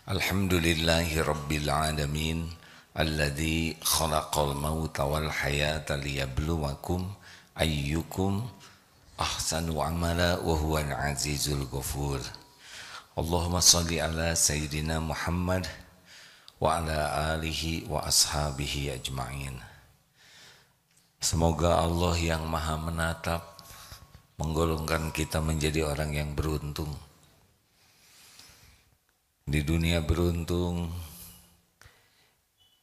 Alhamdulillahi Rabbil Alamin Alladhi khalaqal mauta wal hayata liyabluwakum ayyukum ahsanu amala wa huwal azizul ghafur. Allahumma salli ala Sayyidina Muhammad wa ala alihi wa ashabihi ajma'in. Semoga Allah yang maha menatap menggolongkan kita menjadi orang yang beruntung. Di dunia beruntung,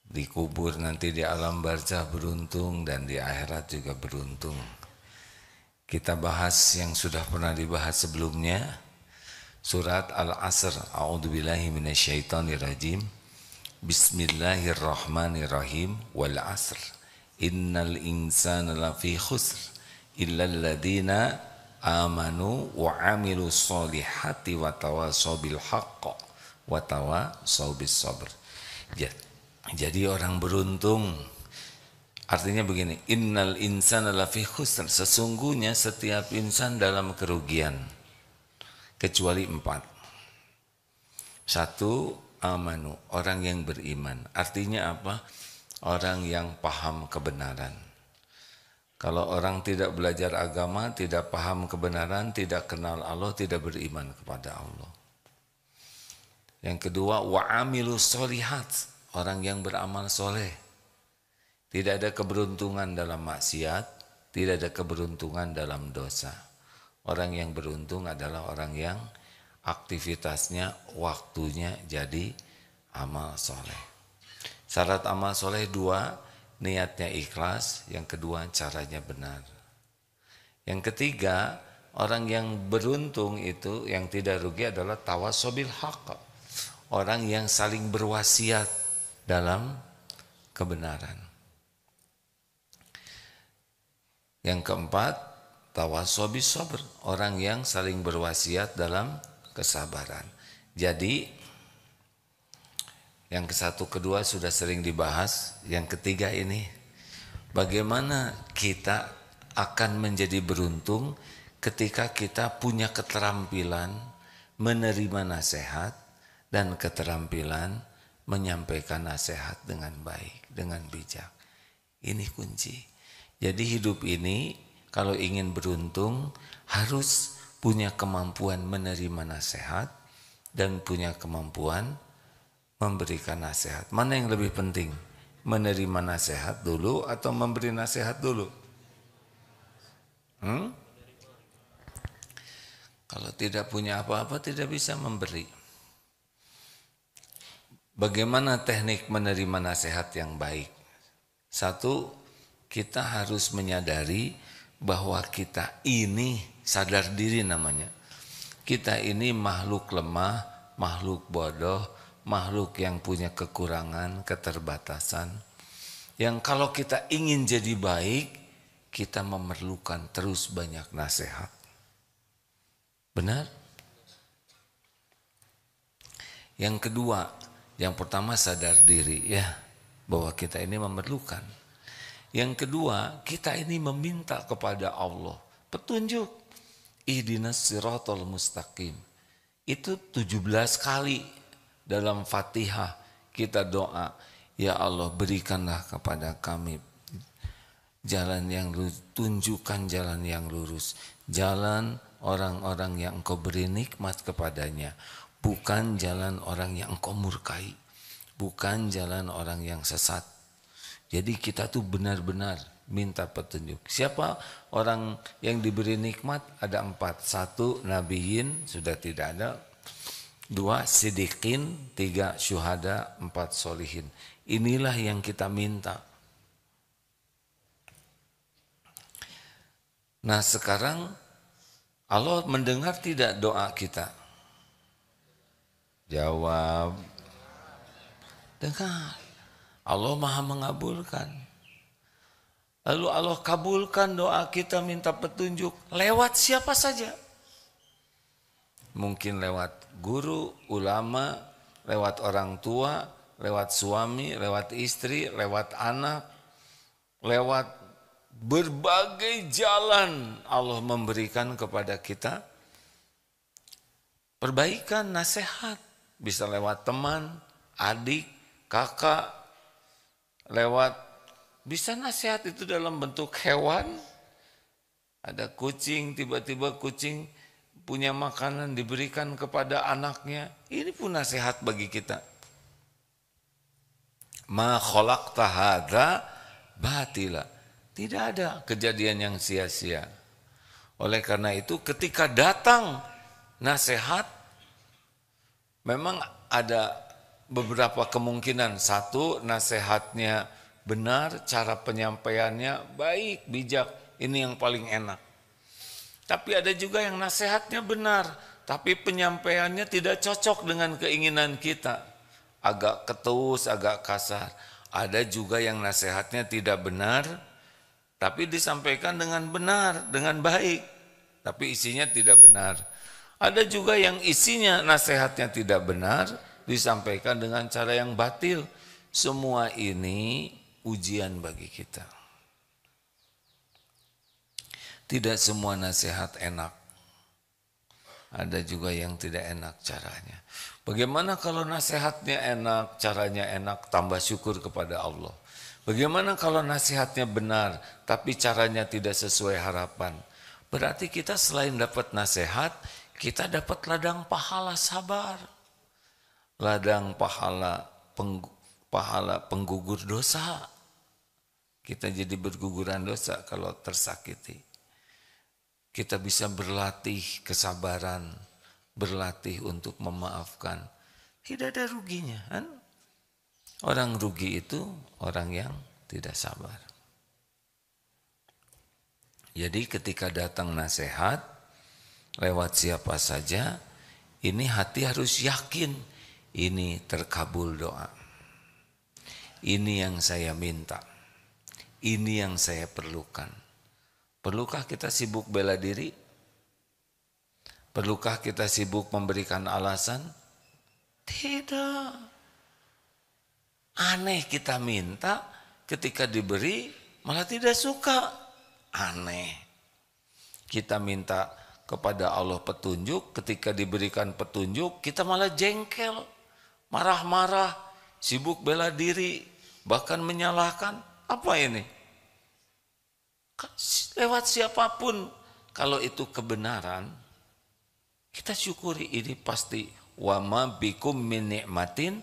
di kubur nanti di alam barzah beruntung, dan di akhirat juga beruntung. Kita bahas yang sudah pernah dibahas sebelumnya, surat Al-Asr. A'udzubillahi minasyaitonirrajim. Bismillahirrahmanirrahim. Wal asr. Innal insana lafi khusr illal ladzina amanu wa amilus solihati wa tawasaw bil haqq wa tawasaw bis sabr. Jadi orang beruntung artinya begini, innal insana lafi khusr, sesungguhnya setiap insan dalam kerugian kecuali 4. 1, amanu, orang yang beriman. Artinya apa? Orang yang paham kebenaran. Kalau orang tidak belajar agama, tidak paham kebenaran, tidak kenal Allah, tidak beriman kepada Allah. Yang kedua, wa amilus solihat, orang yang beramal soleh. Tidak ada keberuntungan dalam maksiat, tidak ada keberuntungan dalam dosa. Orang yang beruntung adalah orang yang aktivitasnya, waktunya jadi amal soleh. Syarat amal soleh 2, niatnya ikhlas. Yang kedua, caranya benar. Yang ketiga, orang yang beruntung itu, yang tidak rugi adalah tawasobil haqq, orang yang saling berwasiat dalam kebenaran. Yang keempat, tawasobis sabr, orang yang saling berwasiat dalam kesabaran. Jadi yang ke-1, ke-2 sudah sering dibahas. Yang ketiga ini, bagaimana kita akan menjadi beruntung ketika kita punya keterampilan menerima nasihat dan keterampilan menyampaikan nasihat dengan baik, dengan bijak. Ini kunci. Jadi hidup ini kalau ingin beruntung harus punya kemampuan menerima nasihat dan punya kemampuan memberikan nasihat. Mana yang lebih penting? Menerima nasihat dulu atau memberi nasihat dulu? Kalau tidak punya apa-apa tidak bisa memberi. Bagaimana teknik menerima nasihat yang baik? 1, kita harus menyadari bahwa kita ini, sadar diri namanya, kita ini makhluk lemah, makhluk bodoh, makhluk yang punya kekurangan, keterbatasan, yang kalau kita ingin jadi baik, kita memerlukan terus banyak nasihat. Benar? Yang kedua, yang pertama sadar diri ya, bahwa kita ini memerlukan. Yang kedua, kita ini meminta kepada Allah petunjuk. Ihdinas siratal mustaqim. Itu 17 kali dalam Fatihah kita doa, ya Allah berikanlah kepada kami jalan yang lurus, tunjukkan jalan yang lurus, jalan orang-orang yang Engkau beri nikmat kepadanya, bukan jalan orang yang Engkau murkai, bukan jalan orang yang sesat. Jadi kita tuh benar-benar minta petunjuk. Siapa orang yang diberi nikmat? Ada 4. 1, nabiyin, sudah tidak ada. 2, sidikin. 3, syuhada. 4, solihin. Inilah yang kita minta. Nah sekarang Allah mendengar tidak doa kita? Jawab. Dengar. Allah maha mengabulkan. Lalu Allah kabulkan doa kita minta petunjuk lewat siapa saja. Mungkin lewat guru, ulama, lewat orang tua, lewat suami, lewat istri, lewat anak, lewat berbagai jalan Allah memberikan kepada kita perbaikan, nasihat bisa lewat teman, adik, kakak, lewat bisa nasihat itu dalam bentuk hewan. Ada kucing, tiba-tiba kucing punya makanan diberikan kepada anaknya. Ini pun nasihat bagi kita. Ma khalaqta hadza batila. Tidak ada kejadian yang sia-sia. Oleh karena itu ketika datang nasihat, memang ada beberapa kemungkinan. Satu, nasihatnya benar, cara penyampaiannya baik, bijak. Ini yang paling enak. Tapi ada juga yang nasihatnya benar, tapi penyampaiannya tidak cocok dengan keinginan kita. Agak ketus, agak kasar. Ada juga yang nasihatnya tidak benar, tapi disampaikan dengan benar, dengan baik. Tapi isinya tidak benar. Ada juga yang isinya nasihatnya tidak benar, disampaikan dengan cara yang batil. Semua ini ujian bagi kita. Tidak semua nasihat enak. Ada juga yang tidak enak caranya. Bagaimana kalau nasihatnya enak, caranya enak, tambah syukur kepada Allah. Bagaimana kalau nasihatnya benar, tapi caranya tidak sesuai harapan. Berarti kita selain dapat nasihat, kita dapat ladang pahala sabar. Ladang pahala penggugur dosa. Kita jadi berguguran dosa kalau tersakiti. Kita bisa berlatih kesabaran, berlatih untuk memaafkan. Tidak ada ruginya, kan? Orang rugi itu orang yang tidak sabar. Jadi ketika datang nasihat lewat siapa saja, ini hati harus yakin ini terkabul doa. Ini yang saya minta. Ini yang saya perlukan. Perlukah kita sibuk bela diri? Perlukah kita sibuk memberikan alasan? Tidak. Aneh kita minta, ketika diberi malah tidak suka. Aneh. Kita minta kepada Allah petunjuk, ketika diberikan petunjuk kita malah jengkel, marah-marah, sibuk bela diri, bahkan menyalahkan. Apa ini? Lewat siapapun, kalau itu kebenaran, kita syukuri. Ini pasti wa ma bikum min ni'matin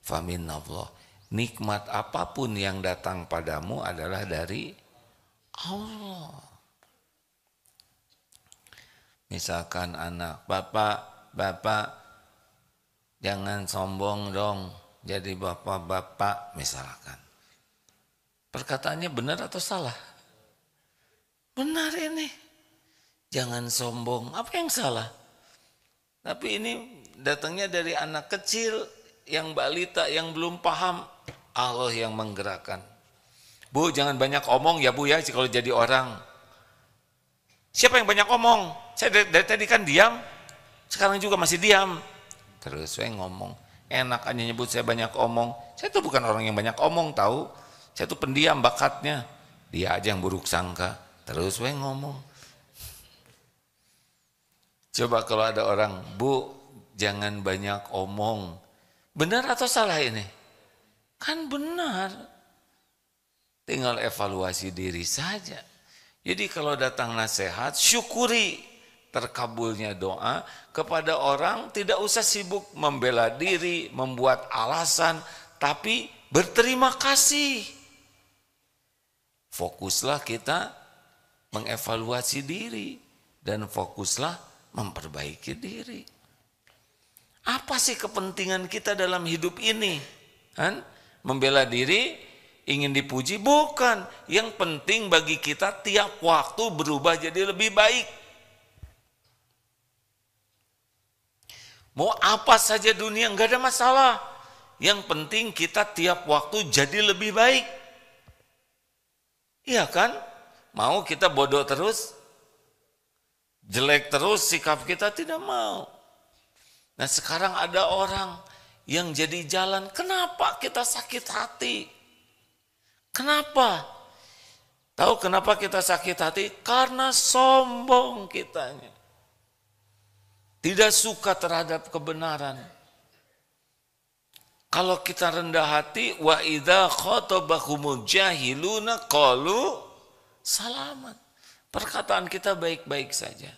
faminallah. Nikmat apapun yang datang padamu adalah dari Allah. Misalkan anak, bapak jangan sombong dong, jadi bapak misalkan. Perkataannya benar atau salah? Benar ini. Jangan sombong. Apa yang salah? Tapi ini datangnya dari anak kecil, yang balita, yang belum paham. Allah yang menggerakkan. Bu, jangan banyak omong ya Bu ya, kalau jadi orang. Siapa yang banyak omong? Saya dari tadi kan diam, sekarang juga masih diam. Terus saya ngomong. Enak aja nyebut saya banyak omong. Saya tuh bukan orang yang banyak omong, tahu. Saya tuh pendiam bakatnya. Dia aja yang buruk sangka. Terus saya ngomong. Coba kalau ada orang, Bu, jangan banyak omong. Benar atau salah ini? Kan benar. Tinggal evaluasi diri saja. Jadi kalau datang nasihat, syukuri terkabulnya doa. Kepada orang tidak usah sibuk membela diri, membuat alasan, tapi berterima kasih. Fokuslah kita mengevaluasi diri dan fokuslah memperbaiki diri. Apa sih kepentingan kita dalam hidup ini? Kan? Membela diri, ingin dipuji? Bukan. Yang penting bagi kita tiap waktu berubah jadi lebih baik. Mau apa saja dunia enggak ada masalah. Yang penting kita tiap waktu jadi lebih baik. Iya kan? Mau kita bodoh terus? Jelek terus sikap kita? Tidak mau. Nah sekarang ada orang yang jadi jalan. Kenapa kita sakit hati? Kenapa? Tahu kenapa kita sakit hati? Karena sombong kitanya. Tidak suka terhadap kebenaran. Kalau kita rendah hati, wa idza khatabahumul jahiluna qalu salaman. Perkataan kita baik-baik saja.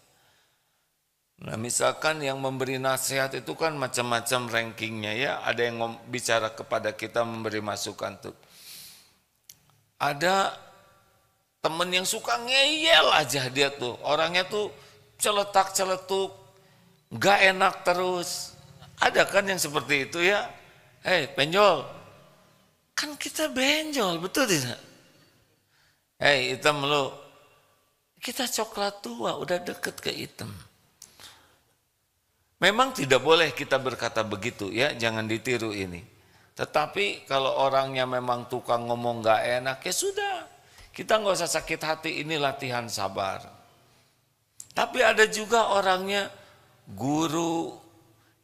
Nah, misalkan yang memberi nasihat itu kan macam-macam rankingnya ya. Ada yang bicara kepada kita memberi masukan tuh. Ada temen yang suka ngeyel aja dia tuh. Orangnya tuh celetak-celetuk, gak enak terus. Ada kan yang seperti itu ya. Hei benjol, kan kita benjol, betul tidak? Hei hitam lu, kita coklat tua, udah deket ke hitam. Memang tidak boleh kita berkata begitu ya, jangan ditiru ini. Tetapi kalau orangnya memang tukang ngomong gak enak, ya sudah. Kita nggak usah sakit hati, ini latihan sabar. Tapi ada juga orangnya guru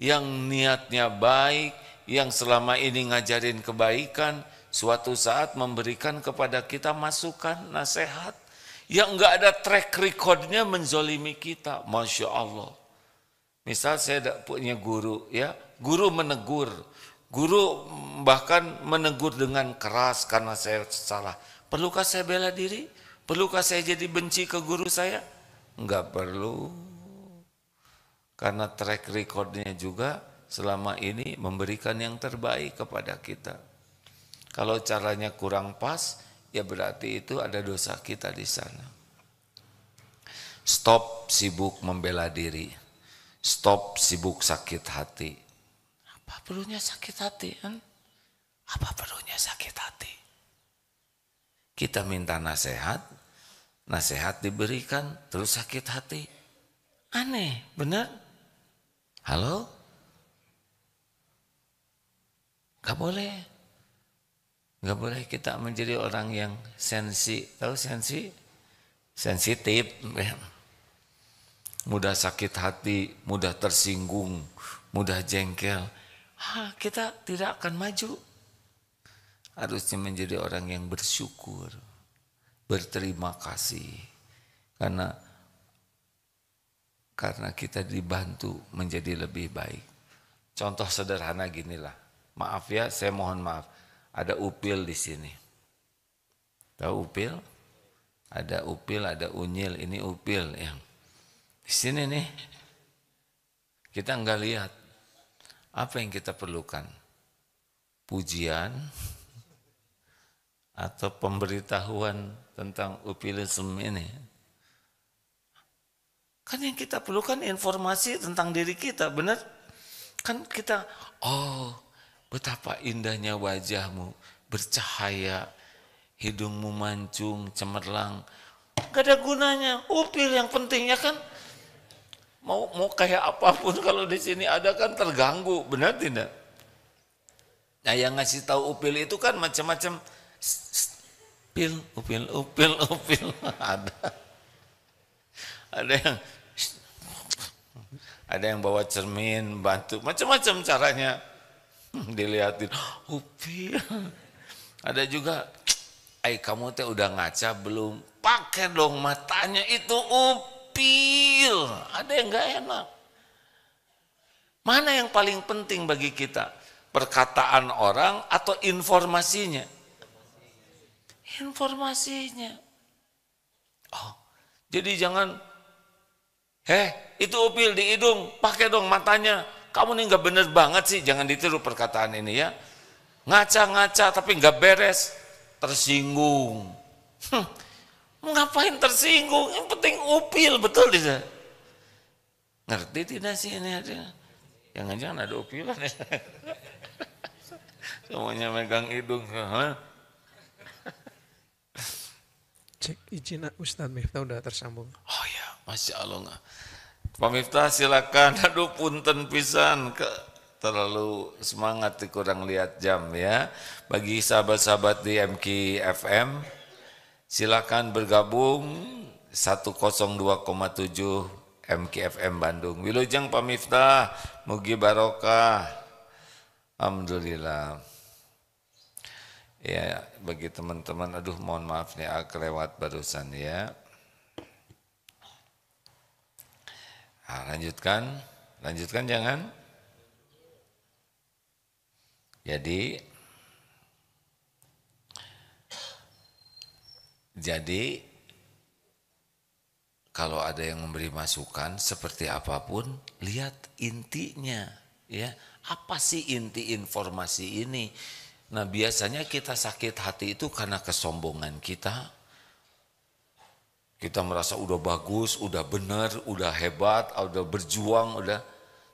yang niatnya baik, yang selama ini ngajarin kebaikan, suatu saat memberikan kepada kita masukan, nasihat, yang nggak ada track recordnya menzolimi kita, Masya Allah. Misal saya punya guru, ya, guru menegur, guru bahkan menegur dengan keras karena saya salah. Perlukah saya bela diri? Perlukah saya jadi benci ke guru saya? Enggak perlu. Karena track recordnya juga selama ini memberikan yang terbaik kepada kita. Kalau caranya kurang pas, ya berarti itu ada dosa kita di sana. Stop sibuk membela diri. Stop sibuk sakit hati. Apa perlunya sakit hati? Kan? Apa perlunya sakit hati? Kita minta nasihat, nasihat diberikan, terus sakit hati. Aneh, benar? Halo? Gak boleh. Gak boleh kita menjadi orang yang tahu sensitif. Mudah sakit hati, mudah tersinggung, mudah jengkel. Kita tidak akan maju. Harusnya menjadi orang yang bersyukur, berterima kasih. Karena kita dibantu menjadi lebih baik. Contoh sederhana ginilah. Maaf ya, saya mohon maaf. Ada upil di sini. Tahu upil? Ada upil, ada unyil. Ini upil yang di sini nih. Kita enggak lihat. Apa yang kita perlukan? Pujian atau pemberitahuan tentang upilisme ini. Kan yang kita perlukan informasi tentang diri kita, benar? Kan kita, betapa indahnya wajahmu, bercahaya, hidungmu mancung, cemerlang. Gak ada gunanya, upil yang pentingnya kan. Mau kayak apapun kalau di sini ada kan terganggu, benar tidak? Nah yang ngasih tahu upil itu kan macam-macam. Upil. Ada yang bawa cermin, bantu, macam-macam caranya dilihatin. Upil. Ada juga, kamu teh udah ngaca belum? Pakai dong matanya, itu upil. Ada yang nggak enak. Mana yang paling penting bagi kita? Perkataan orang atau informasinya? Informasinya. Jadi jangan, itu upil di hidung, pakai dong matanya. Kamu nih nggak bener banget sih, jangan ditiru perkataan ini ya. Ngaca-ngaca tapi nggak beres, tersinggung. Ngapain tersinggung? Yang penting upil, betul tidak? Ngerti tidak sih ini ada? Jangan-jangan ada upilan ya. Semuanya megang hidung. Cek izin Ustadz Miftah udah tersambung. Oh ya, Masya Allah. Pak Miftah silakan. Aduh punten pisan, terlalu semangat kurang lihat jam ya. Bagi sahabat-sahabat di MK FM, silakan bergabung 102,7 MK FM Bandung. Wilujeng Pak Miftah, mugi barokah. Alhamdulillah. Ya, bagi teman-teman, aduh mohon maaf nih kelewat barusan ya. Lanjutkan jangan. Jadi kalau ada yang memberi masukan seperti apapun, lihat intinya, ya. Apa sih inti informasi ini? Nah, biasanya kita sakit hati itu karena kesombongan kita. Kita merasa udah bagus, udah benar, udah hebat, udah berjuang, udah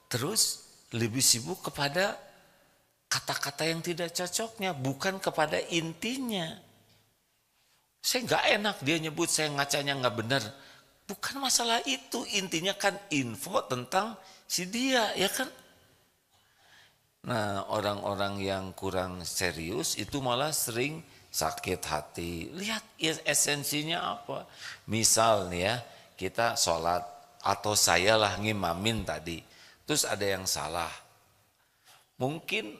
terus lebih sibuk kepada kata-kata yang tidak cocoknya, bukan kepada intinya. Saya nggak enak dia nyebut saya ngacanya nggak benar. Bukan masalah itu, intinya kan info tentang si dia, ya kan? Nah, orang-orang yang kurang serius itu malah sering sakit hati. Lihat esensinya apa. Misal nih ya, kita sholat atau saya lah ngimamin tadi. Terus ada yang salah. Mungkin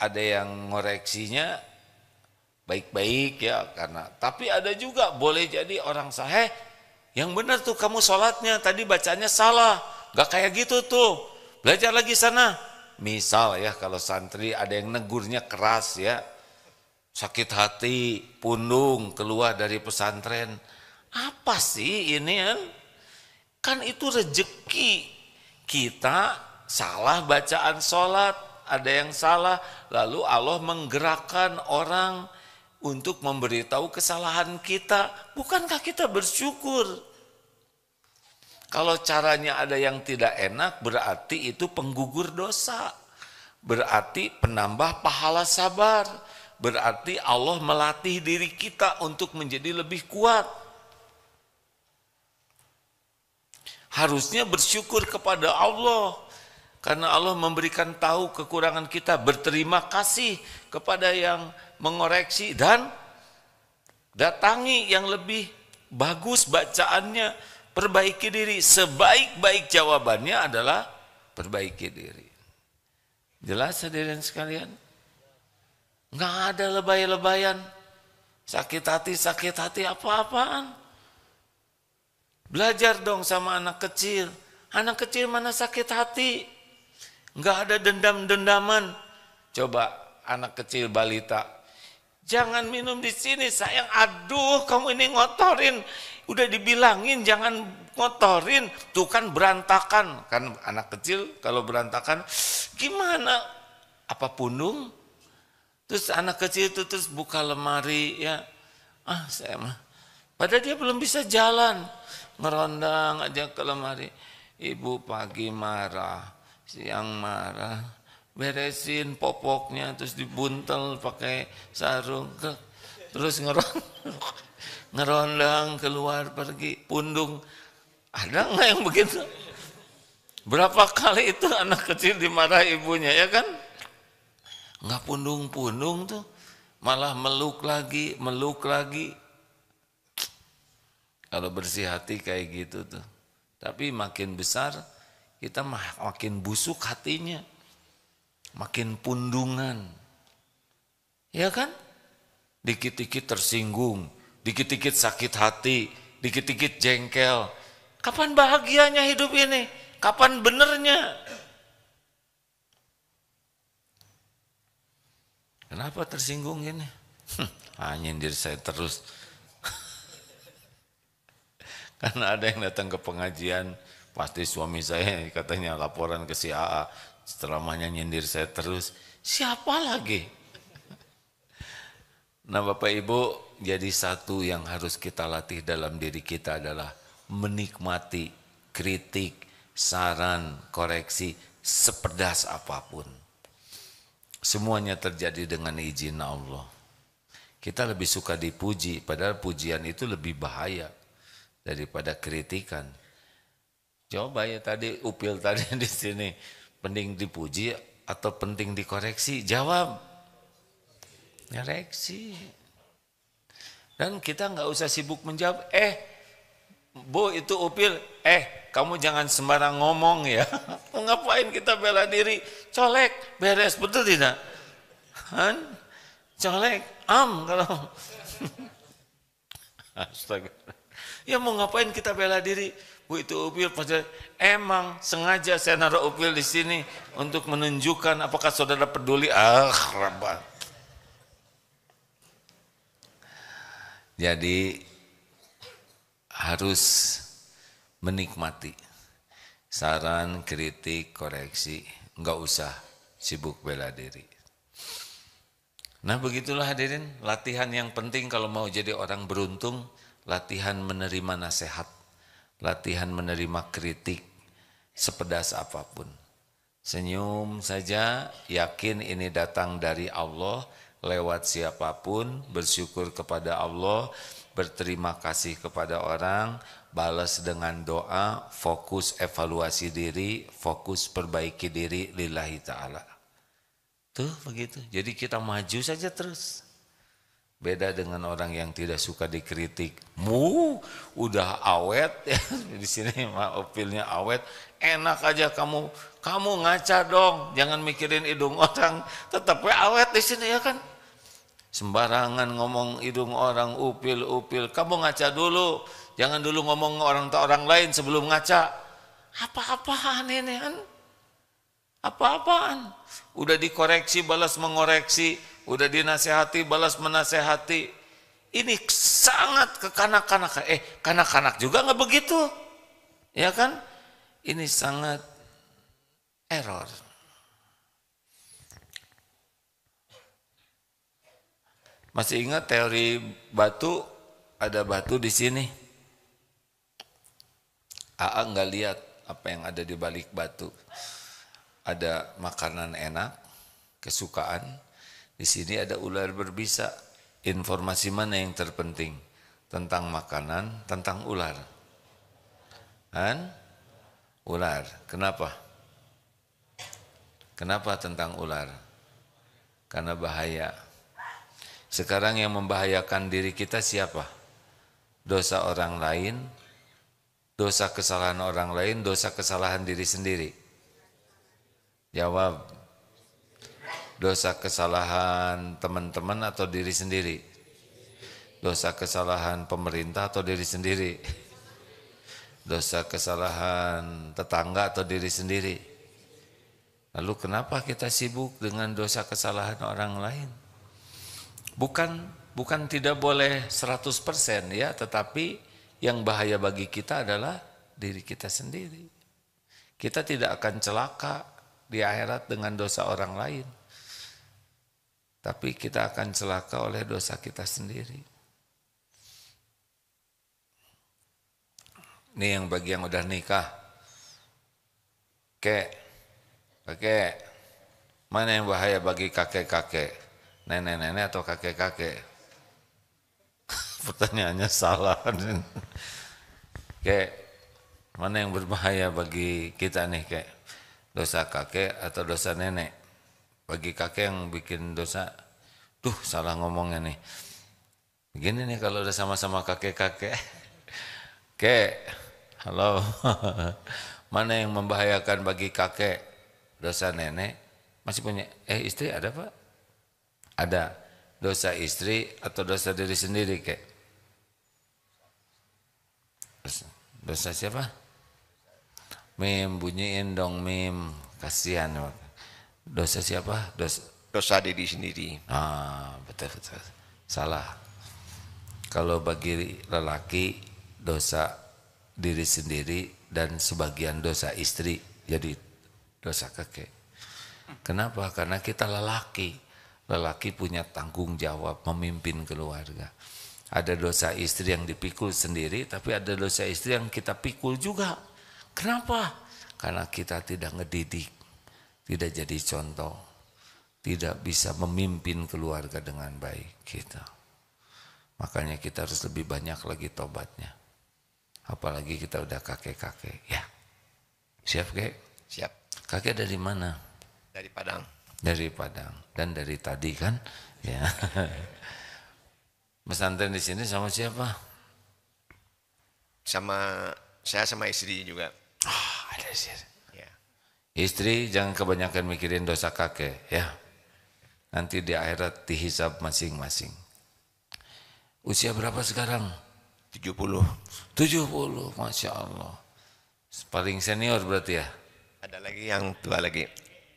ada yang ngoreksinya baik-baik ya, tapi ada juga boleh jadi orang sahih yang benar tuh kamu sholatnya tadi bacanya salah, gak kayak gitu tuh, belajar lagi sana. Misal ya, kalau santri ada yang negurnya keras ya, sakit hati, pundung keluar dari pesantren, apa sih ini kan itu rejeki kita. Salah bacaan sholat, ada yang salah, lalu Allah menggerakkan orang untuk memberitahu kesalahan kita. Bukankah kita bersyukur? Kalau caranya ada yang tidak enak, berarti itu penggugur dosa. Berarti penambah pahala sabar. Berarti Allah melatih diri kita untuk menjadi lebih kuat. Harusnya bersyukur kepada Allah. Karena Allah memberikan tahu kekurangan kita, berterima kasih kepada yang mengoreksi dan datangi yang lebih bagus bacaannya, perbaiki diri. Sebaik-baik jawabannya adalah perbaiki diri. Jelas hadirin sekalian? Nggak ada lebay-lebayan, sakit hati apa-apaan. Belajar dong sama anak kecil. Anak kecil mana sakit hati? Nggak ada dendam-dendaman. Coba anak kecil balita, jangan minum di sini sayang, aduh kamu ini ngotorin. Udah dibilangin jangan ngotorin, tuh kan berantakan. Kan anak kecil kalau berantakan gimana? Apa pundung? Terus anak kecil itu terus buka lemari ya, saya mah. Padahal dia belum bisa jalan, ngerondang aja ke lemari. Ibu pagi marah, siang marah, beresin popoknya terus dibuntel pakai sarung, terus ngerondang keluar pergi, pundung. Ada nggak yang begitu? Berapa kali itu anak kecil dimarah ibunya, ya kan? Nggak pundung-pundung tuh, malah meluk lagi. Kalau bersih hati kayak gitu tuh. Tapi makin besar kita makin busuk hatinya, makin pundungan, ya kan? Dikit-dikit tersinggung, dikit-dikit sakit hati, dikit-dikit jengkel. Kapan bahagianya hidup ini? Kapan benernya? Kenapa tersinggung ini? Nyindir saya terus. Karena ada yang datang ke pengajian, pasti suami saya katanya laporan ke si AA, setelah nyindir saya terus. Siapa lagi? Nah Bapak Ibu, jadi satu yang harus kita latih dalam diri kita adalah menikmati kritik, saran, koreksi, sepedas apapun. Semuanya terjadi dengan izin Allah. Kita lebih suka dipuji, padahal pujian itu lebih bahaya daripada kritikan. Coba ya tadi Upil tadi di sini, penting dipuji atau penting dikoreksi? Jawab, koreksi. Dan kita nggak usah sibuk menjawab. Bu itu Upil, kamu jangan sembarang ngomong ya. Ngapain kita bela diri? Colek, beres, betul tidak? Colek, kalau astaga. Ya mau ngapain kita bela diri? Itu upil pada emang sengaja saya naruh upil di sini untuk menunjukkan apakah saudara peduli. Rabat. Jadi harus menikmati saran, kritik, koreksi, enggak usah sibuk bela diri. Nah begitulah hadirin, latihan yang penting kalau mau jadi orang beruntung, latihan menerima nasihat, latihan menerima kritik, sepedas apapun. Senyum saja, yakin ini datang dari Allah, lewat siapapun, bersyukur kepada Allah, berterima kasih kepada orang, balas dengan doa, fokus evaluasi diri, fokus perbaiki diri lillahi ta'ala. Tuh begitu. Jadi kita maju saja terus. Beda dengan orang yang tidak suka dikritik. Udah awet ya. Di sini opilnya awet. Enak aja kamu ngaca dong. Jangan mikirin hidung orang. Tetap awet di sini ya kan. Sembarangan ngomong hidung orang, upil. Kamu ngaca dulu. Jangan dulu ngomong orang lain sebelum ngaca. Apa-apaan ini kan? Apa-apaan? Udah dikoreksi balas mengoreksi, udah dinasehati balas menasehati. Ini sangat kekanak-kanakan. Kanak-kanak juga nggak begitu, ya kan? Ini sangat error. Masih ingat teori batu? Ada batu di sini. AA nggak lihat apa yang ada di balik batu. Ada makanan enak, kesukaan. Di sini ada ular berbisa. Informasi mana yang terpenting? Tentang makanan, tentang ular. Kan? Ular. Kenapa? Kenapa tentang ular? Karena bahaya. Sekarang yang membahayakan diri kita siapa? Dosa orang lain, dosa kesalahan orang lain, dosa kesalahan diri sendiri. Jawab. Dosa kesalahan teman-teman atau diri sendiri? Dosa kesalahan pemerintah atau diri sendiri? Dosa kesalahan tetangga atau diri sendiri? Lalu kenapa kita sibuk dengan dosa kesalahan orang lain? Bukan tidak boleh 100% ya, tetapi yang bahaya bagi kita adalah diri kita sendiri. Kita tidak akan celaka di akhirat dengan dosa orang lain. Tapi kita akan celaka oleh dosa kita sendiri. Ini yang bagi yang udah nikah. Kakek, mana yang bahaya bagi kakek-kakek? Nenek-nenek atau kakek-kakek? Pertanyaannya salah. Kek, mana yang berbahaya bagi kita nih kek? Dosa kakek atau dosa nenek? Bagi kakek yang bikin dosa, salah ngomongnya nih. Begini nih kalau udah sama-sama kakek-kakek. Kek, halo. Mana yang membahayakan bagi kakek? Dosa nenek? Masih punya istri ada Pak? Ada. Dosa istri atau dosa diri sendiri kek? Dosa siapa? Mim, bunyiin dong Mim. Kasihan. Dosa siapa? Dosa diri sendiri. Betul. Salah. Kalau bagi lelaki dosa diri sendiri dan sebagian dosa istri jadi dosa kakek. Kenapa? Karena kita lelaki. Lelaki punya tanggung jawab memimpin keluarga. Ada dosa istri yang dipikul sendiri, tapi ada dosa istri yang kita pikul juga. Kenapa? Karena kita tidak ngedidik, tidak jadi contoh, tidak bisa memimpin keluarga dengan baik kita. Makanya kita harus lebih banyak lagi tobatnya. Apalagi kita udah kakek-kakek. Ya, siap kek? Siap. Kakek dari mana? Dari Padang. Dari Padang. Dan dari tadi kan? Ya. Pesantren di sini sama siapa? Saya sama istri juga. Ada sih. Ya. Istri jangan kebanyakan mikirin dosa kakek ya. Nanti di akhirat dihisab masing-masing. Usia berapa sekarang? 70. 70, Masya Allah. Paling senior berarti ya? Ada lagi yang tua lagi.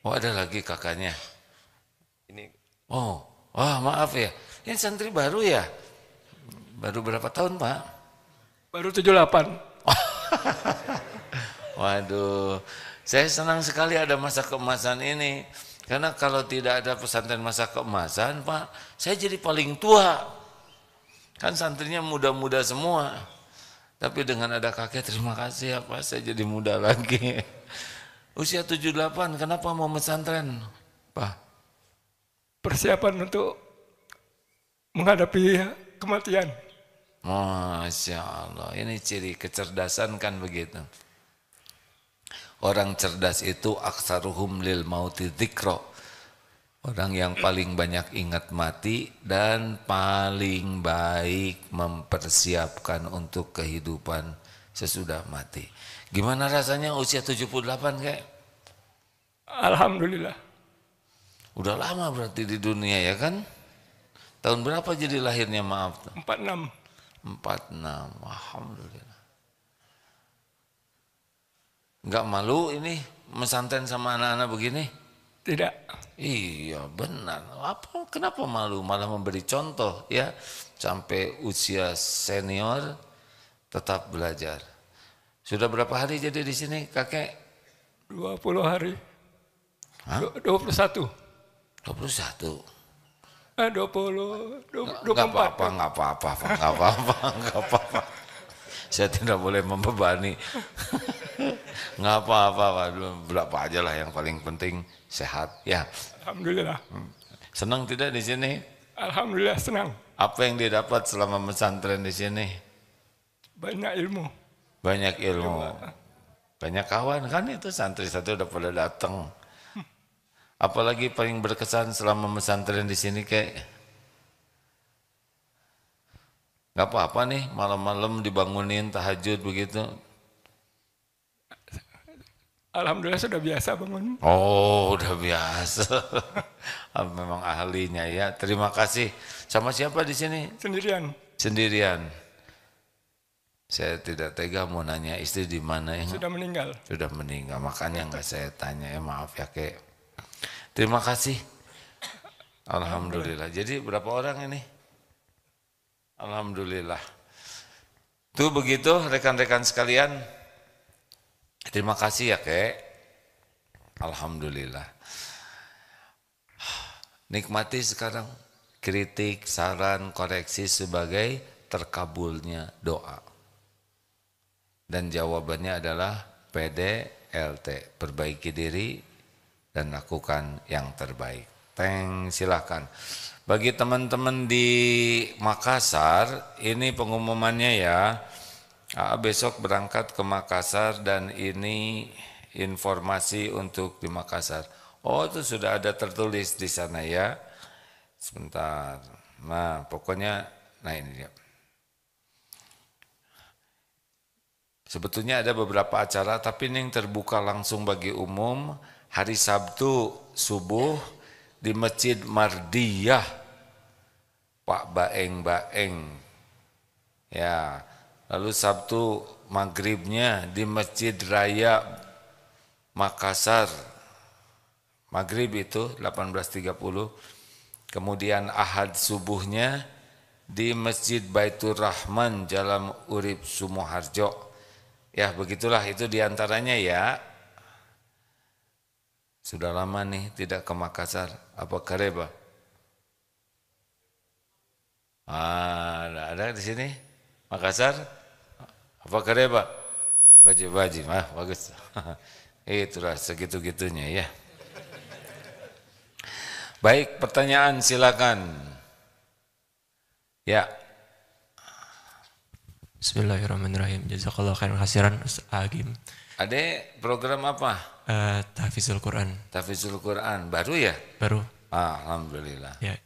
Oh ada lagi kakaknya. Ini Oh, wah maaf ya. Ini santri baru ya? Baru berapa tahun Pak? Baru 78. Waduh, saya senang sekali ada masa keemasan ini. Karena kalau tidak ada pesantren masa keemasan Pak, saya jadi paling tua. Kan santrinya muda-muda semua. Tapi dengan ada kakek terima kasih ya Pak, saya jadi muda lagi. Usia 78, kenapa mau pesantren Pak? Persiapan untuk menghadapi kematian. Masya Allah, ini ciri kecerdasan kan begitu. Orang cerdas itu aksaruhum lil mauti dzikra. Orang yang paling banyak ingat mati dan paling baik mempersiapkan untuk kehidupan sesudah mati. Gimana rasanya usia 78 kayak? Alhamdulillah. Udah lama berarti di dunia ya kan? Tahun berapa jadi lahirnya maaf? 46. 46, alhamdulillah. Enggak malu ini mesantren sama anak-anak begini? Tidak. Iya benar. Apa? Kenapa malu? Malah memberi contoh ya. Sampai usia senior tetap belajar. Sudah berapa hari jadi di sini kakek? 20 hari. Hah? 21. 21. 24. Enggak apa-apa. Saya tidak boleh membebani. Enggak apa-apa, berapa aja lah yang paling penting sehat ya. Alhamdulillah. Senang tidak di sini? Alhamdulillah senang. Apa yang didapat selama pesantren di sini? Banyak ilmu. Banyak ilmu. Banyak kawan kan itu santri satu udah pada datang. Apalagi paling berkesan selama pesantren di sini kayak nggak apa-apa nih malam-malam dibangunin tahajud begitu. Alhamdulillah sudah biasa bangun. Oh udah biasa. Memang ahlinya ya. Terima kasih. Sama siapa di sini? Sendirian. Sendirian. Saya tidak tega mau nanya istri di mana ya. Sudah meninggal. Sudah meninggal. Makanya nggak saya tanya ya maaf ya kek. Terima kasih. Alhamdulillah. Jadi berapa orang ini? Alhamdulillah. Tuh begitu rekan-rekan sekalian. Terima kasih ya kek. Alhamdulillah. Nikmati sekarang kritik, saran, koreksi sebagai terkabulnya doa. Dan jawabannya adalah PDLT, perbaiki diri dan lakukan yang terbaik. Silahkan. Bagi teman-teman di Makassar, ini pengumumannya ya. Besok berangkat ke Makassar dan ini informasi untuk di Makassar. Oh itu sudah ada tertulis di sana ya. Sebentar. Nah pokoknya, nah ini dia. Sebetulnya ada beberapa acara tapi ini yang terbuka langsung bagi umum. Hari Sabtu subuh di Masjid Mardiyah Pak Baeng. Ya, lalu Sabtu maghribnya di Masjid Raya Makassar. Maghrib itu 18.30. Kemudian Ahad subuhnya di Masjid Baitur Rahman Jalan Urip Sumoharjo. Ya begitulah itu diantaranya ya. Sudah lama nih tidak ke Makassar. Apa Kareba? Ada di sini Makassar. Apa Kareba? Baji, bagus. Itulah segitu-gitunya ya. Baik, pertanyaan silakan. Ya. Bismillahirrahmanirrahim. Jazakallah khairan khasiran Ustaz Agim. Adek program apa? Tahfizul Quran. Tahfizul Quran baru ya? Baru. Alhamdulillah. Ya.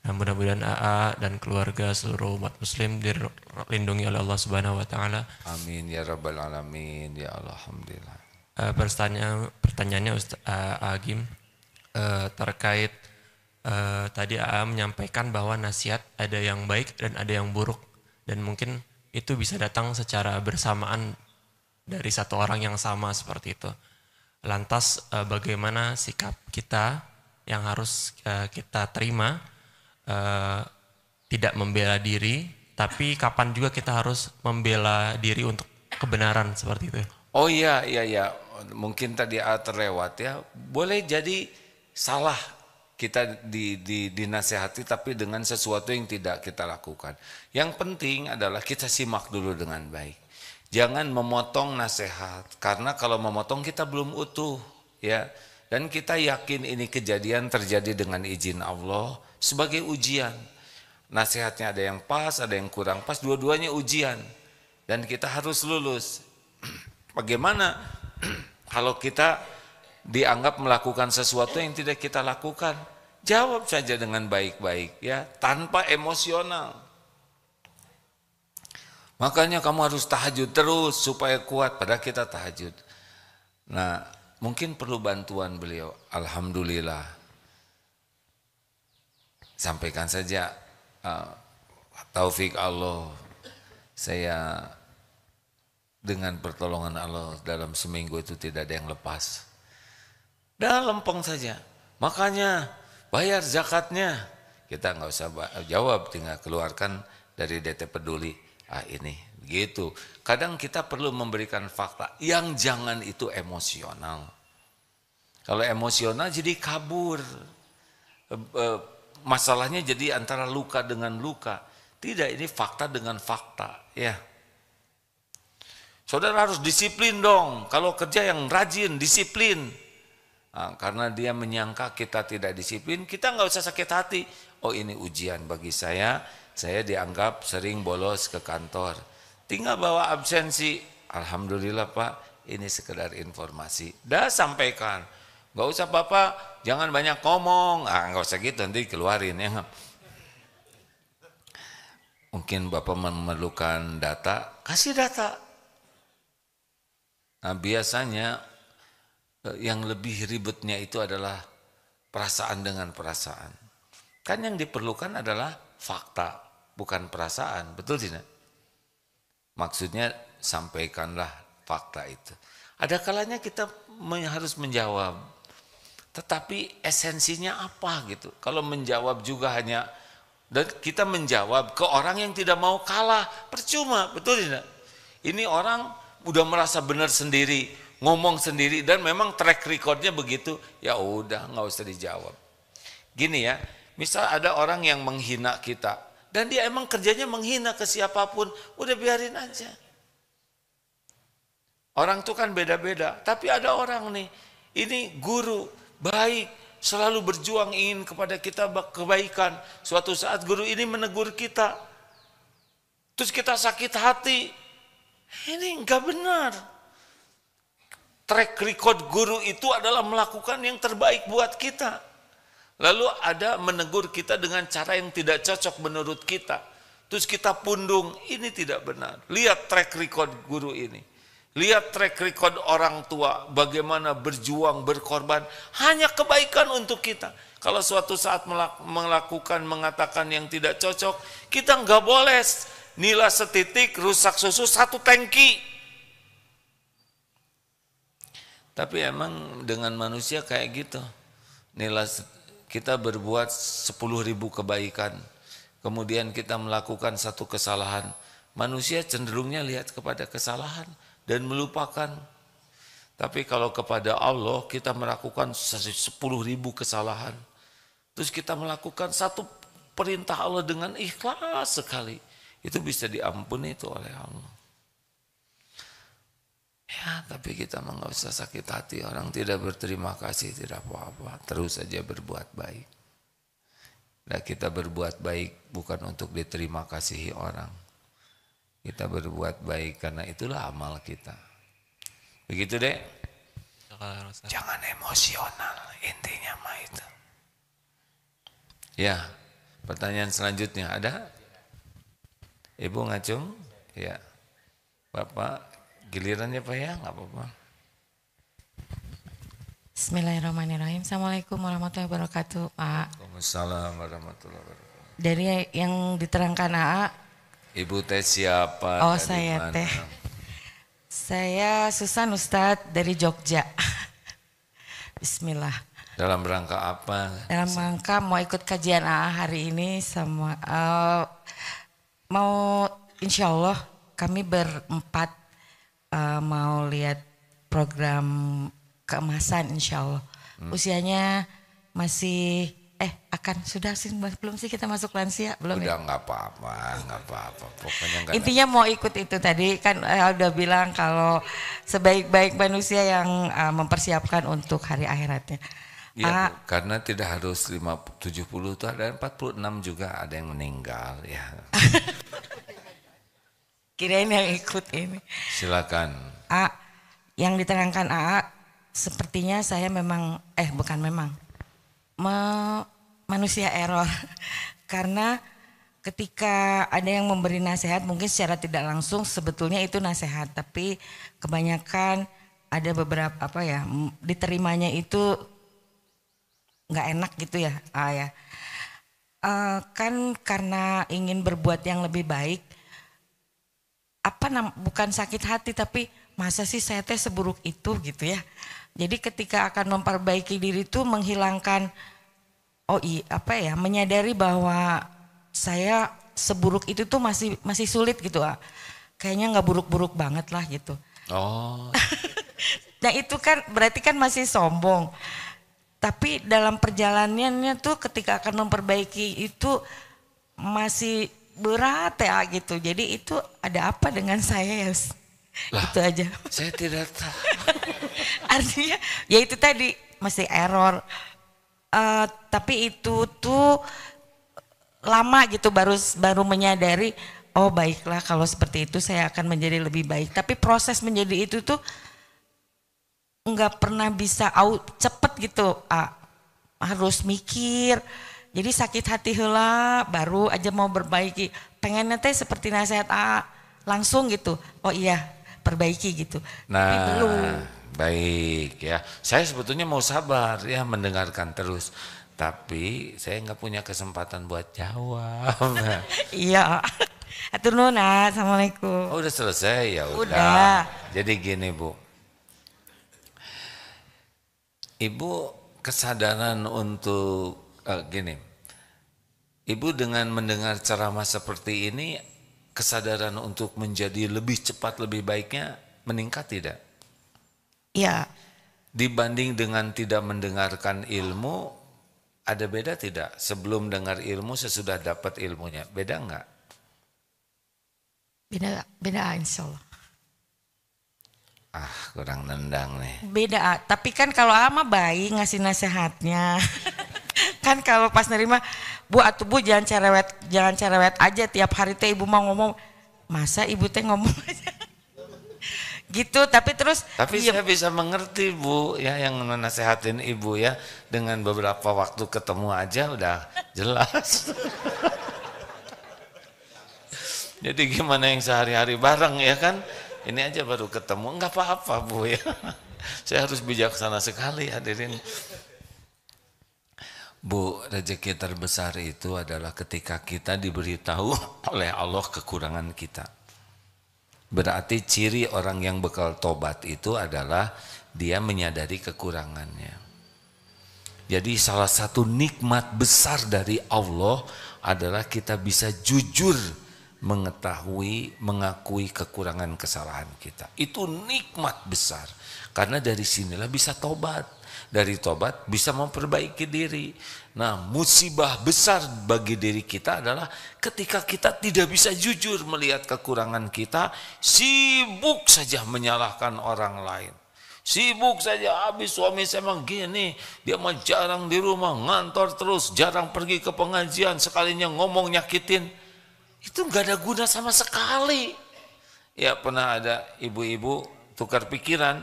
Mudah-mudahan AA dan keluarga seluruh umat muslim dilindungi oleh Allah Subhanahu wa taala. Amin ya rabbal alamin ya Allah, alhamdulillah. Pertanyaannya Ustaz Agim terkait tadi AA menyampaikan bahwa nasihat ada yang baik dan ada yang buruk dan mungkin itu bisa datang secara bersamaan dari satu orang yang sama seperti itu. Lantas bagaimana sikap kita yang harus kita terima, tidak membela diri, tapi kapan juga kita harus membela diri untuk kebenaran seperti itu. Oh iya, mungkin tadi terlewat ya. Boleh jadi salah kita dinasehati tapi dengan sesuatu yang tidak kita lakukan. Yang penting adalah kita simak dulu dengan baik. Jangan memotong nasihat, karena kalau memotong kita belum utuh ya. Dan kita yakin ini kejadian terjadi dengan izin Allah sebagai ujian. Nasihatnya ada yang pas, ada yang kurang pas, dua-duanya ujian. Dan kita harus lulus. Bagaimana kalau kita dianggap melakukan sesuatu yang tidak kita lakukan? Jawab saja dengan baik-baik ya, tanpa emosional. Makanya kamu harus tahajud terus supaya kuat, padahal kita tahajud. Nah, mungkin perlu bantuan beliau. Alhamdulillah. Sampaikan saja, taufik Allah, saya dengan pertolongan Allah dalam seminggu itu tidak ada yang lepas. Dah lempeng saja. Makanya bayar zakatnya. Kita nggak usah jawab, tinggal keluarkan dari DT Peduli. Ini begitu. Kadang kita perlu memberikan fakta. Yang jangan itu emosional. Kalau emosional jadi kabur. Masalahnya jadi antara luka dengan luka. Tidak, ini fakta dengan fakta. Ya. Saudara harus disiplin dong. Kalau kerja yang rajin, disiplin. Nah, karena dia menyangka kita tidak disiplin, kita nggak usah sakit hati. Oh, ini ujian bagi saya dianggap sering bolos ke kantor. Tinggal bawa absensi. Alhamdulillah Pak, ini sekedar informasi. Dah sampaikan. Nggak usah Bapak, jangan banyak ngomong. Nggak usah gitu, nanti keluarin ya. Mungkin Bapak memerlukan data, kasih data. Nah, biasanya yang lebih ribetnya itu adalah perasaan dengan perasaan. Kan yang diperlukan adalah fakta, bukan perasaan, betul tidak? Maksudnya sampaikanlah fakta itu. Ada kalanya kita harus menjawab, tetapi esensinya apa gitu. Kalau menjawab juga hanya, dan kita menjawab ke orang yang tidak mau kalah, percuma, betul tidak? Ini orang udah merasa benar sendiri, ngomong sendiri, dan memang track recordnya begitu, ya udah nggak usah dijawab. Gini ya, misal ada orang yang menghina kita, dan dia emang kerjanya menghina ke siapapun, udah biarin aja. Orang itu kan beda-beda, tapi ada orang nih, ini guru, baik, selalu berjuang ingin kepada kita kebaikan. Suatu saat guru ini menegur kita, terus kita sakit hati, ini enggak benar. Track record guru itu adalah melakukan yang terbaik buat kita. Lalu ada menegur kita dengan cara yang tidak cocok menurut kita. Terus kita pundung, ini tidak benar. Lihat track record guru ini. Lihat track record orang tua, bagaimana berjuang, berkorban, hanya kebaikan untuk kita. Kalau suatu saat mengatakan yang tidak cocok, kita nggak boleh nilai setitik, rusak susu satu tangki. Tapi emang dengan manusia kayak gitu. Nilai kita berbuat 10.000 kebaikan, kemudian kita melakukan satu kesalahan. Manusia cenderungnya lihat kepada kesalahan dan melupakan. Tapi kalau kepada Allah kita melakukan 10.000 kesalahan, terus kita melakukan satu perintah Allah dengan ikhlas sekali, itu bisa diampuni itu oleh Allah. Ya, tapi kita nggak usah sakit hati. Orang tidak berterima kasih, tidak apa-apa. Terus saja berbuat baik. Nah, kita berbuat baik bukan untuk diterima kasihi orang. Kita berbuat baik karena itulah amal kita. Begitu deh. Jangan emosional, intinya mah itu. Ya, pertanyaan selanjutnya ada? Ibu Ngacung? Ya. Bapak, gilirannya Pak ya, nggak apa-apa. Bismillahirrahmanirrahim. Assalamualaikum warahmatullahi wabarakatuh, Pak. Waalaikumsalam warahmatullahi wabarakatuh. Dari yang diterangkan AA, Ibu teh siapa? oh saya mana? teh. Saya Susan Ustadz dari Jogja. Bismillah. Dalam rangka apa? Dalam rangka mau ikut kajian AA hari ini sama mau insya Allah kami berempat mau lihat program keemasan insya Allah. Usianya masih sudah sih belum sih kita masuk lansia belum Udah ya? nggak apa-apa. Pokoknya nggak. Intinya mau ikut itu tadi kan udah bilang kalau sebaik-baik manusia yang mempersiapkan untuk hari akhiratnya. Ya, karena tidak harus 70 itu ada 46 juga ada yang meninggal ya. Kirain yang ikut ini. Silakan. Yang diterangkan AA sepertinya saya memang bukan memang manusia error. Karena ketika ada yang memberi nasihat mungkin secara tidak langsung sebetulnya itu nasihat, tapi kebanyakan ada beberapa diterimanya itu nggak enak gitu ya, kan karena ingin berbuat yang lebih baik, bukan sakit hati tapi masa sih saya teh seburuk itu gitu ya. Jadi ketika akan memperbaiki diri itu menghilangkan menyadari bahwa saya seburuk itu tuh masih sulit gitu, kayaknya nggak buruk-buruk banget lah gitu. Oh. Nah itu kan berarti kan masih sombong. Tapi dalam perjalanannya tuh ketika akan memperbaiki itu masih berat ya gitu. Jadi itu ada apa dengan saya ya? Itu aja. Saya tidak tahu. Artinya ya itu tadi masih error. Tapi itu tuh lama gitu baru menyadari, oh baiklah kalau seperti itu saya akan menjadi lebih baik. Tapi proses menjadi itu tuh nggak pernah bisa cepet gitu, harus mikir. Jadi sakit hati heula baru aja mau berbaiki. Pengennya teh seperti nasihat langsung gitu. Oh iya perbaiki gitu. Nah tapi belum. Baik ya. Saya sebetulnya mau sabar ya mendengarkan terus. Tapi saya nggak punya kesempatan buat jawab. Iya. Atur nuhun. Assalamualaikum. Oh udah selesai ya udah. Udah. Jadi gini Bu. Ibu kesadaran untuk gini, Ibu dengan mendengar ceramah seperti ini, kesadaran untuk menjadi lebih cepat, lebih baiknya meningkat tidak? Iya. Dibanding dengan tidak mendengarkan ilmu, ada beda tidak? Sebelum dengar ilmu, sesudah dapat ilmunya, beda enggak? Beda insya Allah. Kurang nendang nih. Beda, tapi kan kalau ama baik ngasih nasihatnya. Kan kalau pas nerima, Bu jangan cerewet aja tiap hari teh ibu mau ngomong. Masa ibu teh ngomong aja. Gitu, tapi terus. Tapi saya bisa mengerti Bu ya yang menasehatin ibu ya dengan beberapa waktu ketemu aja udah jelas. Jadi gimana yang sehari-hari bareng ya kan? Ini aja baru ketemu, enggak apa-apa Bu ya. Saya harus bijaksana sekali hadirin. Bu, rezeki terbesar itu adalah ketika kita diberitahu oleh Allah kekurangan kita. Berarti ciri orang yang bekal tobat itu adalah dia menyadari kekurangannya. Jadi salah satu nikmat besar dari Allah adalah kita bisa jujur mengetahui, mengakui kekurangan kesalahan kita. Itu nikmat besar. Karena dari sinilah bisa tobat. Dari tobat bisa memperbaiki diri. Nah, musibah besar bagi diri kita adalah ketika kita tidak bisa jujur melihat kekurangan kita, sibuk saja menyalahkan orang lain. Sibuk saja, habis suami saya emang gini, dia mah jarang di rumah, ngantor terus, jarang pergi ke pengajian, sekalinya ngomong nyakitin. Itu nggak ada guna sama sekali. Ya pernah ada ibu-ibu tukar pikiran,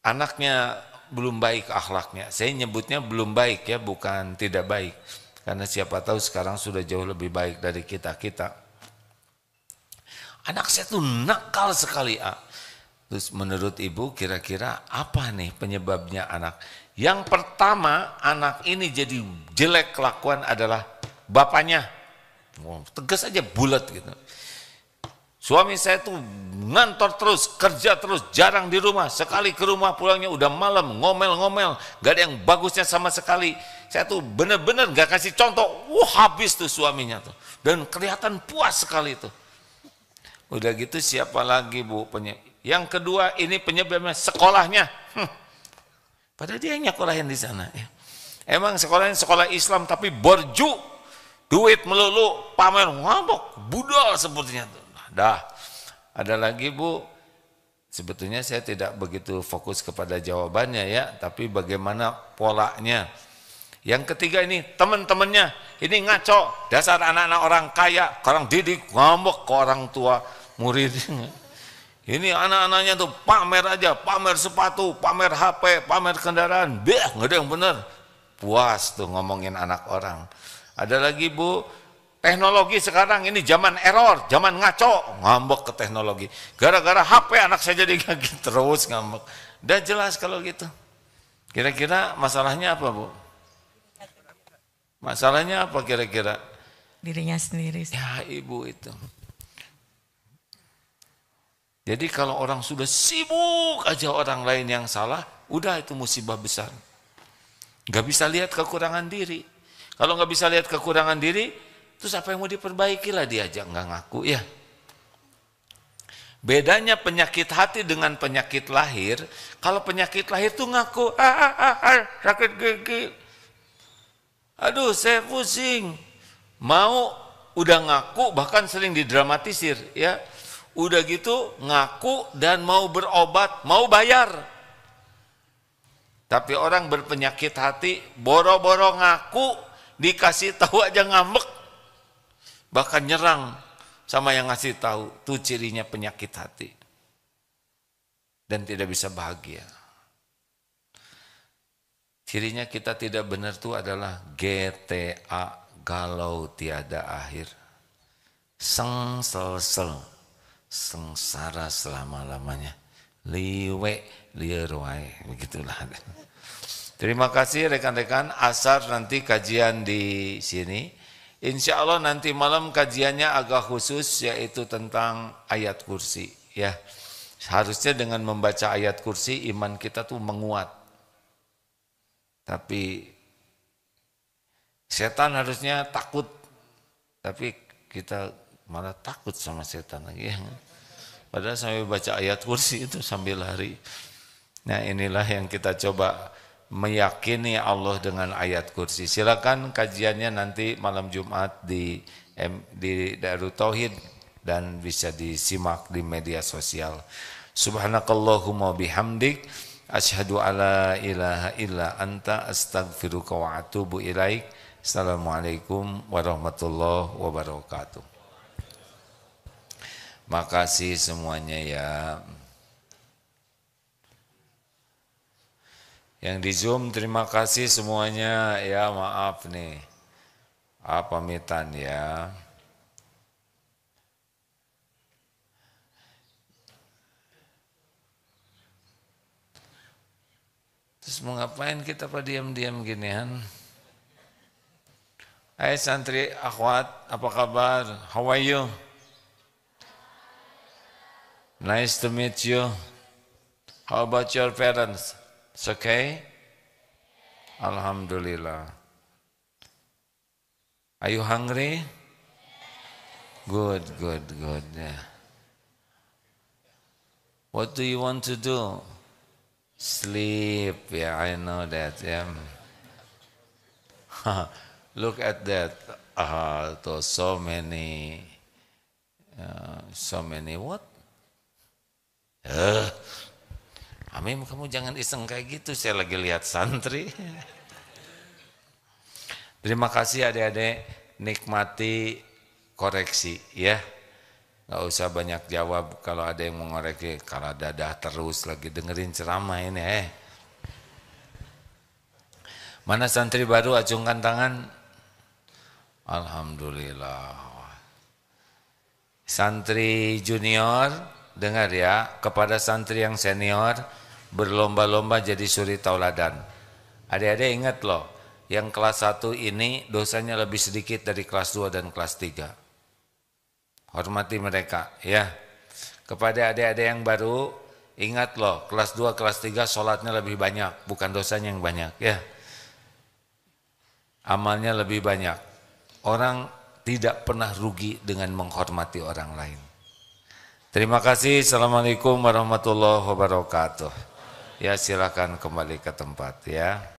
anaknya belum baik akhlaknya. Saya nyebutnya belum baik ya, bukan tidak baik. Karena siapa tahu sekarang sudah jauh lebih baik dari kita-kita. Anak saya tuh nakal sekali. Terus menurut ibu kira-kira apa nih penyebabnya anak? Yang pertama anak ini jadi jelek kelakuan adalah bapaknya. Tegas aja bulat gitu. Suami saya tuh ngantor terus, kerja terus, jarang di rumah. Sekali ke rumah pulangnya udah malam, ngomel-ngomel, gak ada yang bagusnya sama sekali. Saya tuh bener-bener gak kasih contoh, habis tuh suaminya tuh. Dan kelihatan puas sekali tuh. Udah gitu siapa lagi Bu? Yang kedua ini penyebabnya sekolahnya. Padahal dia nyekolahin di sana. Ya. Emang sekolahnya sekolah Islam tapi borju, duit melulu, pamer, ngambek, budal sepertinya tuh. Dah, ada lagi Bu, sebetulnya saya tidak begitu fokus kepada jawabannya ya, tapi bagaimana polanya. Yang ketiga ini teman-temannya, ini ngaco, dasar anak-anak orang kaya, orang didik, ngambek ke orang tua muridnya. Ini anak-anaknya tuh pamer aja, pamer sepatu, pamer HP, pamer kendaraan, nggak ada yang benar. Puas tuh ngomongin anak orang. Ada lagi Bu, teknologi sekarang ini zaman error, zaman ngaco, ngambek ke teknologi. Gara-gara HP anak saya jadi kaget terus ngambek. Udah jelas kalau gitu. Kira-kira masalahnya apa Bu? Masalahnya apa kira-kira? Dirinya sendiri. Ya Ibu itu. Jadi kalau orang sudah sibuk aja orang lain yang salah, udah itu musibah besar. Gak bisa lihat kekurangan diri. Kalau gak bisa lihat kekurangan diri, terus apa yang mau diperbaiki lah dia aja nggak ngaku ya. Bedanya penyakit hati dengan penyakit lahir, kalau penyakit lahir tuh ngaku, sakit gigi, aduh saya pusing, mau udah ngaku bahkan sering didramatisir ya, udah gitu ngaku dan mau berobat, mau bayar. Tapi orang berpenyakit hati, boro-boro ngaku, dikasih tahu aja ngambek, bahkan nyerang sama yang ngasih tahu. Itu cirinya penyakit hati dan tidak bisa bahagia. Cirinya kita tidak benar itu adalah GTA, galau tiada akhir, sengsel, sengsara selama-lamanya, liwe lieur wae, begitulah. Terima kasih rekan-rekan. Asar nanti kajian di sini. Insya Allah nanti malam kajiannya agak khusus, yaitu tentang ayat kursi. Ya, harusnya dengan membaca ayat kursi iman kita tuh menguat. Tapi setan harusnya takut, tapi kita malah takut sama setan lagi. Ya. Padahal sambil baca ayat kursi itu sambil lari. Nah inilah yang kita coba meyakini Allah dengan ayat kursi. Silakan kajiannya nanti malam Jumat di Darut Tauhid dan bisa disimak di media sosial. Subhanakallahumma bihamdik asyhadu alla ilaha illa anta astaghfiruka wa atubu ilaik. Assalamualaikum warahmatullahi wabarakatuh. Makasih semuanya ya. Yang di Zoom terima kasih semuanya ya, maaf nih. Pamitan ya. Terus mau ngapain kita pada diam-diam ginian? Hai santri akhwat, apa kabar? How are you? Nice to meet you. How about your parents? It's okay? Alhamdulillah. Are you hungry? Good. Yeah. What do you want to do? Sleep. Yeah, I know that. Yeah. Look at that. So many what? Amin, kamu jangan iseng kayak gitu, saya lagi lihat santri. Terima kasih adik-adik, nikmati koreksi ya. Gak usah banyak jawab kalau ada yang mengoreksi, kalau dadah terus lagi dengerin ceramah ini. Mana santri baru, acungkan tangan. Alhamdulillah. Santri junior, dengar ya, kepada santri yang senior, berlomba-lomba jadi suri tauladan. Adik-adik ingat loh, yang kelas 1 ini dosanya lebih sedikit dari kelas 2 dan kelas 3. Hormati mereka ya. Kepada adik-adik yang baru, ingat loh, kelas 2, kelas 3 sholatnya lebih banyak, bukan dosanya yang banyak ya. Amalnya lebih banyak. Orang tidak pernah rugi dengan menghormati orang lain. Terima kasih. Assalamualaikum warahmatullahi wabarakatuh. Ya silakan kembali ke tempat ya.